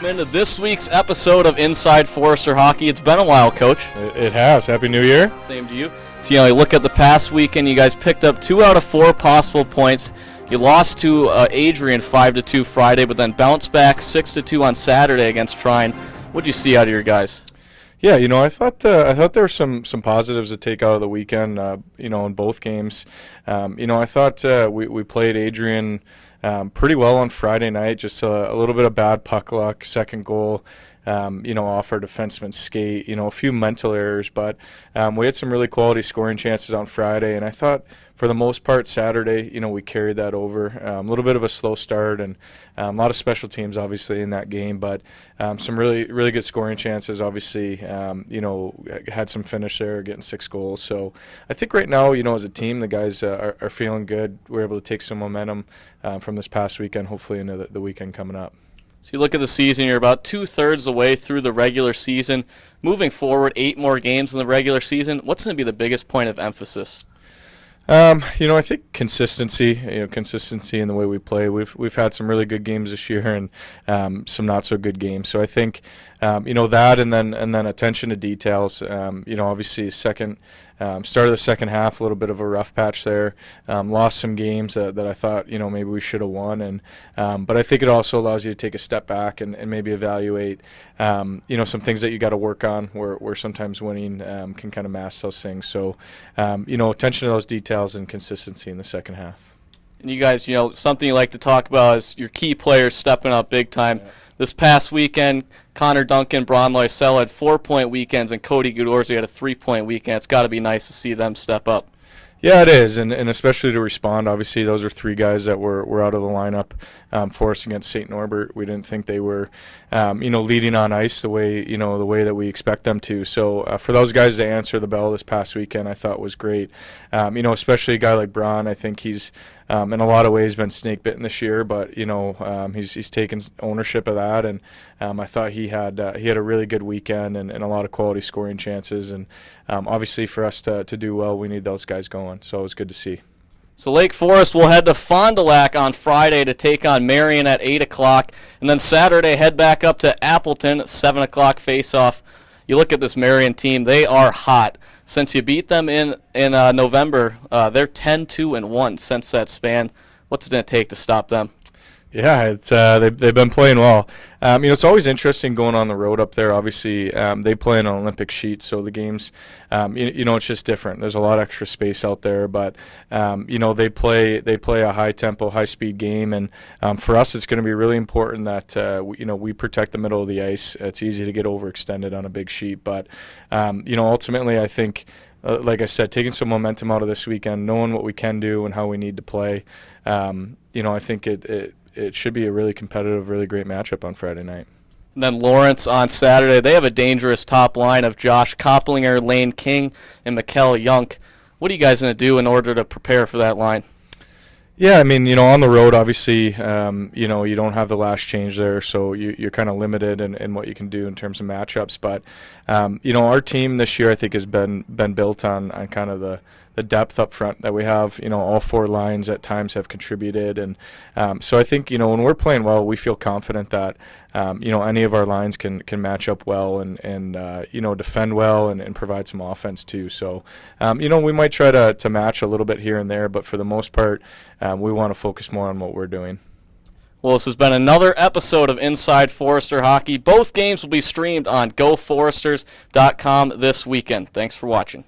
into this week's episode of Inside Forester Hockey. It's been a while, Coach. It has. Happy New Year. Same to you. So, you look at the past weekend, you guys picked up 2 out of 4 possible points. You lost to Adrian 5-2 Friday, but then bounced back 6-2 on Saturday against Trine. What did you see out of your guys? Yeah, I thought there were some positives to take out of the weekend. In both games. I thought we played Adrian pretty well on Friday night. Just a little bit of bad puck luck, second goal. Off our defenseman's skate. A few mental errors, but we had some really quality scoring chances on Friday, and I thought for the most part Saturday, we carried that over. A little bit of a slow start and a lot of special teams obviously in that game, but some really good scoring chances. Obviously, had some finish there, getting 6 goals. So I think right now, as a team, the guys are feeling good. We're able to take some momentum from this past weekend, hopefully into the weekend coming up. So you look at the season, you're about 2/3 the way through the regular season. Moving forward, 8 more games in the regular season. What's going to be the biggest point of emphasis? I think consistency. Consistency in the way we play. We've had some really good games this year and some not so good games. So I think that and then attention to details. Obviously start of the second half, a little bit of a rough patch there. Lost some games that I thought maybe we should have won, but I think it also allows you to take a step back and maybe evaluate some things that you got to work on where sometimes winning can kind of mask those things. So attention to those details and consistency in the second half. And you guys, something you like to talk about is your key players stepping up big time. Yeah. This past weekend, Connor Duncan, Braun Loisel had 4-point weekends, and Cody Goodorzi had a 3-point weekend. It's got to be nice to see them step up. Yeah, it is, and especially to respond. Obviously, those are 3 guys that were out of the lineup for us against St. Norbert. We didn't think they were, leading on ice the way that we expect them to. So for those guys to answer the bell this past weekend, I thought was great. Especially a guy like Braun. I think he's in a lot of ways been snake bitten this year, but he's taken ownership of that, and I thought he had a really good weekend and a lot of quality scoring chances. And obviously, for us to do well, we need those guys going. So it was good to see. So Lake Forest will head to Fond du Lac on Friday to take on Marion at 8 o'clock, and then Saturday head back up to Appleton, 7 o'clock face-off. You look at this Marion team; they are hot. Since you beat them in November, they're 10-2-1 since that span. What's it going to take to stop them? Yeah, it's they've been playing well. It's always interesting going on the road up there. Obviously, they play on an Olympic sheet, so the games, it's just different. There's a lot of extra space out there, but they play a high tempo, high speed game, and for us, it's going to be really important that we protect the middle of the ice. It's easy to get overextended on a big sheet, but ultimately, I think. Like I said, taking some momentum out of this weekend, knowing what we can do and how we need to play, I think it should be a really competitive, really great matchup on Friday night. And then Lawrence on Saturday, they have a dangerous top line of Josh Kopplinger, Lane King, and Mikkel Yunk. What are you guys going to do in order to prepare for that line? Yeah, on the road, obviously, you don't have the last change there, so you're kind of limited in what you can do in terms of matchups. But, our team this year, I think, has been built on kind of the depth up front that we have. All 4 lines at times have contributed. And so I think, when we're playing well, we feel confident that, any of our lines can match up well and defend well and provide some offense too. So, we might try to match a little bit here and there, but for the most part, we want to focus more on what we're doing. Well, this has been another episode of Inside Forester Hockey. Both games will be streamed on GoForesters.com this weekend. Thanks for watching.